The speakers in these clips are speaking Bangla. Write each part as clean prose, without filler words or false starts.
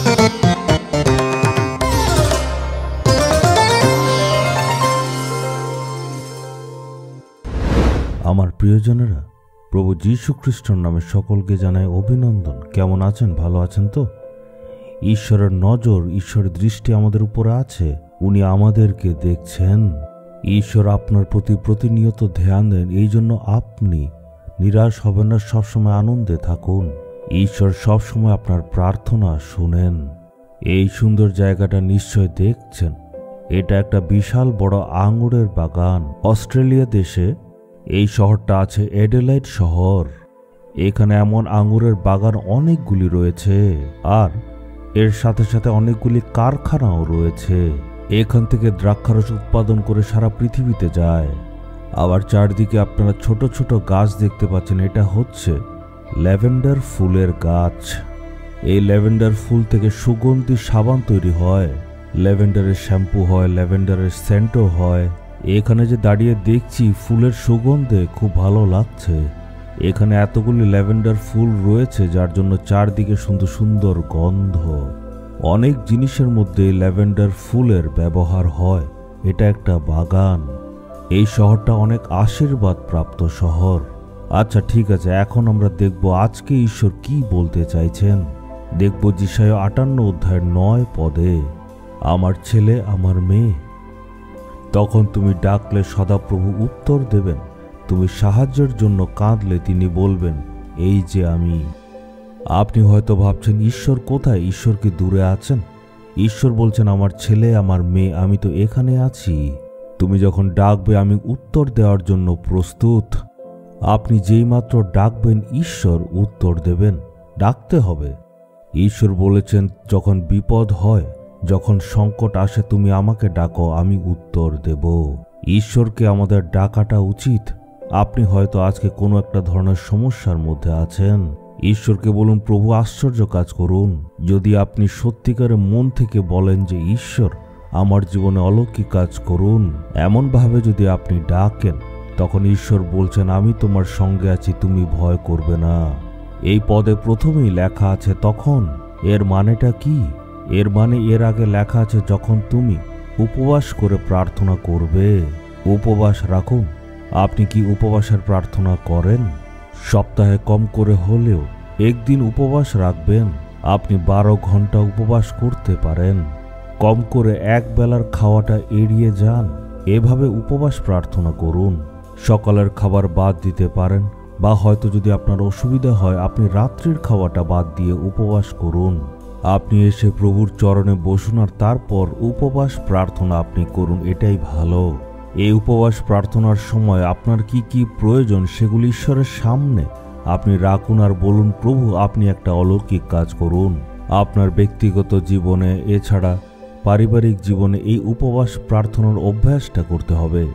আমার প্রিয়জনেরা, প্রভু যীশু খ্রিস্টর নামে সকলকে জানায় অভিনন্দন। কেমন আছেন? ভালো আছেন তো? ঈশ্বরের নজর, ঈশ্বরের দৃষ্টি আমাদের উপরে আছে। উনি আমাদেরকে দেখছেন। ঈশ্বর আপনার প্রতি প্রতিনিয়ত ধ্যান দেন। এই জন্য আপনি নিরাশ হবেন না, সবসময় আনন্দে থাকুন। ঈশ্বর সবসময় আপনার প্রার্থনা শুনেন। এই সুন্দর জায়গাটা নিশ্চয় দেখছেন। এটা একটা বিশাল বড় আঙুরের বাগান। অস্ট্রেলিয়া দেশে এই শহরটা আছে, অ্যাডিলেইড শহর। এখানে এমন আঙুরের বাগান অনেকগুলি রয়েছে, আর এর সাথে সাথে অনেকগুলি কারখানাও রয়েছে। এখান থেকে দ্রাক্ষারস উৎপাদন করে সারা পৃথিবীতে যায়। আবার চারদিকে আপনারা ছোট ছোট গাছ দেখতে পাচ্ছেন। এটা হচ্ছে ল্যাভেন্ডার ফুলের গাছ। এই ল্যাভেন্ডার ফুল থেকে সুগন্ধি সাবান তৈরি হয়, ল্যাভেন্ডারের শ্যাম্পু হয়, ল্যাভেন্ডারের সেন্টও হয়। এখানে যে দাঁড়িয়ে দেখছি, ফুলের সুগন্ধে খুব ভালো লাগছে। এখানে এতগুলি ল্যাভেন্ডার ফুল রয়েছে, যার জন্য চারদিকে সুন্দর সুন্দর গন্ধ। অনেক জিনিসের মধ্যে ল্যাভেন্ডার ফুলের ব্যবহার হয়। এটা একটা বাগান। এই শহরটা অনেক আশীর্বাদ প্রাপ্ত শহর। আচ্ছা ঠিক আছে, এখন আমরা দেখব আজকে ঈশ্বর কি বলতে চাইছেন। দেখব যিশায়া 58 অধ্যায়ের 9 পদে, আমার ছেলে, আমার মেয়ে, তখন তুমি ডাকলে সদাপ্রভু উত্তর দেবেন। তুমি সাহায্যের জন্য কাঁদলে তিনি বলবেন, এই যে আমি। আপনি হয়তো ভাবছেন, ঈশ্বর কোথায়? ঈশ্বর কি দূরে আছেন? ঈশ্বর বলছেন, আমার ছেলে, আমার মেয়ে, আমি তো এখানে আছি। তুমি যখন ডাকবে, আমি উত্তর দেওয়ার জন্য প্রস্তুত। আপনি যেই মাত্র ডাকবেন, ঈশ্বর উত্তর দেবেন। ডাকতে হবে। ঈশ্বর বলেছেন, যখন বিপদ হয়, যখন সংকট আসে, তুমি আমাকে ডাকো, আমি উত্তর দেব। ঈশ্বরকে আমাদের ডাকাটা উচিত। আপনি হয়তো আজকে কোনো একটা ধরনের সমস্যার মধ্যে আছেন। ঈশ্বরকে বলুন, প্রভু আশ্চর্য কাজ করুন। যদি আপনি সত্যিকারের মন থেকে বলেন যে, ঈশ্বর আমার জীবনে অলৌকিক কাজ করুন, এমনভাবে যদি আপনি ডাকেন, তখন ঈশ্বর বলছেন, আমি তোমার সঙ্গে আছি, তুমি ভয় করবে না। এই পদে প্রথমেই লেখা আছে তখন। এর মানেটা কি? এর মানে এর আগে লেখা আছে, যখন তুমি উপবাস করে প্রার্থনা করবে। উপবাস রাখুন। আপনি কি উপবাসের প্রার্থনা করেন? সপ্তাহে কম করে হলেও একদিন উপবাস রাখবেন। আপনি 12 ঘন্টা উপবাস করতে পারেন। কম করে এক বেলার খাওয়াটা এড়িয়ে যান। এভাবে উপবাস প্রার্থনা করুন। সকালের খাবার বাদ দিতে পারেন, বা হয়তো যদি আপনার অসুবিধা হয়, আপনি রাত্রির খাওয়াটা বাদ দিয়ে উপবাস করুন। আপনি এসে প্রভুর চরণে বসুন, আর তারপর উপবাস প্রার্থনা আপনি করুন। এটাই ভালো। এই উপবাস প্রার্থনার সময় আপনার কি কি প্রয়োজন, সেগুলি ঈশ্বরের সামনে আপনি রাখুন, আর বলুন, প্রভু আপনি একটা অলৌকিক কাজ করুন। আপনার ব্যক্তিগত জীবনে, এছাড়া পারিবারিক জীবনে এই উপবাস প্রার্থনার অভ্যাসটা করতে হবে।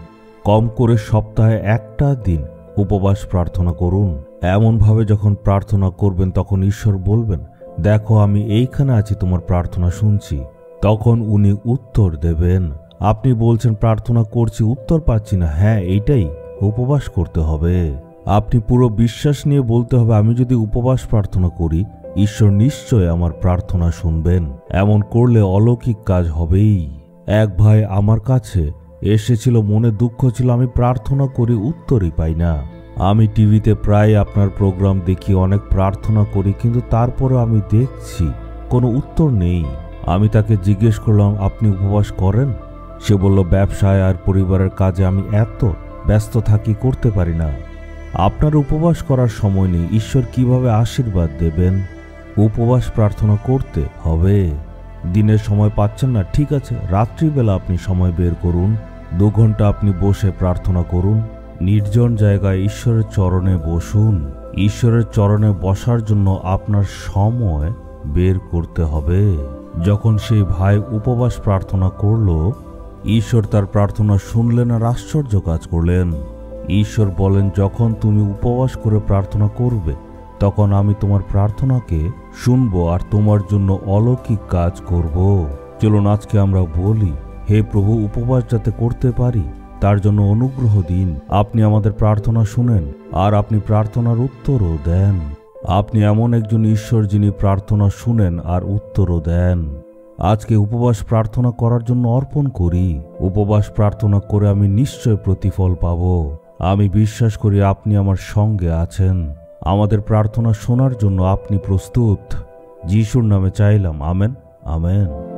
কম করে সপ্তাহে একটা দিন উপবাস প্রার্থনা করুন। এমনভাবে যখন প্রার্থনা করবেন, তখন ঈশ্বর বলবেন, দেখো আমি এইখানে আছি, তোমার প্রার্থনা শুনছি। তখন উনি উত্তর দেবেন। আপনি বলছেন, প্রার্থনা করছি, উত্তর পাচ্ছি না। হ্যাঁ, এইটাই, উপবাস করতে হবে। আপনি পুরো বিশ্বাস নিয়ে বলতে হবে, আমি যদি উপবাস প্রার্থনা করি, ঈশ্বর নিশ্চয় আমার প্রার্থনা শুনবেন। এমন করলে অলৌকিক কাজ হবেই। এক ভাই আমার কাছে এসেছিল, মনে দুঃখ ছিল, আমি প্রার্থনা করি, উত্তরই পাই না। আমি টিভিতে প্রায় আপনার প্রোগ্রাম দেখি, অনেক প্রার্থনা করি, কিন্তু তারপরে আমি দেখছি কোনো উত্তর নেই। আমি তাকে জিজ্ঞেস করলাম, আপনি উপবাস করেন? সে বলল, ব্যবসায় আর পরিবারের কাজে আমি এত ব্যস্ত থাকি, করতে পারি না। আপনার উপবাস করার সময় নেই, ঈশ্বর কিভাবে আশীর্বাদ দেবেন? উপবাস প্রার্থনা করতে হবে। দিনের সময় পাচ্ছেন না, ঠিক আছে, রাত্রিবেলা আপনি সময় বের করুন। 2 ঘন্টা আপনি বসে প্রার্থনা করুন। নির্জন জায়গায় ঈশ্বরের চরণে বসুন। ঈশ্বরের চরণে বসার জন্য আপনার সময় বের করতে হবে। যখন সেই ভাই উপবাস প্রার্থনা করল, ঈশ্বর তার প্রার্থনা শুনলেন আর আশ্চর্য কাজ করলেন। ঈশ্বর বলেন, যখন তুমি উপবাস করে প্রার্থনা করবে, তখন আমি তোমার প্রার্থনাকে শুনবো আর তোমার জন্য অলৌকিক কাজ করব। চলুন আজকে আমরা বলি, হে প্রভু, উপবাস যাতে করতে পারি, তার জন্য অনুগ্রহ দিন। আপনি আমাদের প্রার্থনা শুনেন, আর আপনি প্রার্থনার উত্তরও দেন। আপনি এমন একজন ঈশ্বর যিনি প্রার্থনা শুনেন আর উত্তরও দেন। আজকে উপবাস প্রার্থনা করার জন্য অর্পণ করি। উপবাস প্রার্থনা করে আমি নিশ্চয় প্রতিফল পাব। আমি বিশ্বাস করি আপনি আমার সঙ্গে আছেন। আমাদের প্রার্থনা শোনার জন্য আপনি প্রস্তুত। যিশুর নামে চাইলাম, আমেন, আমেন।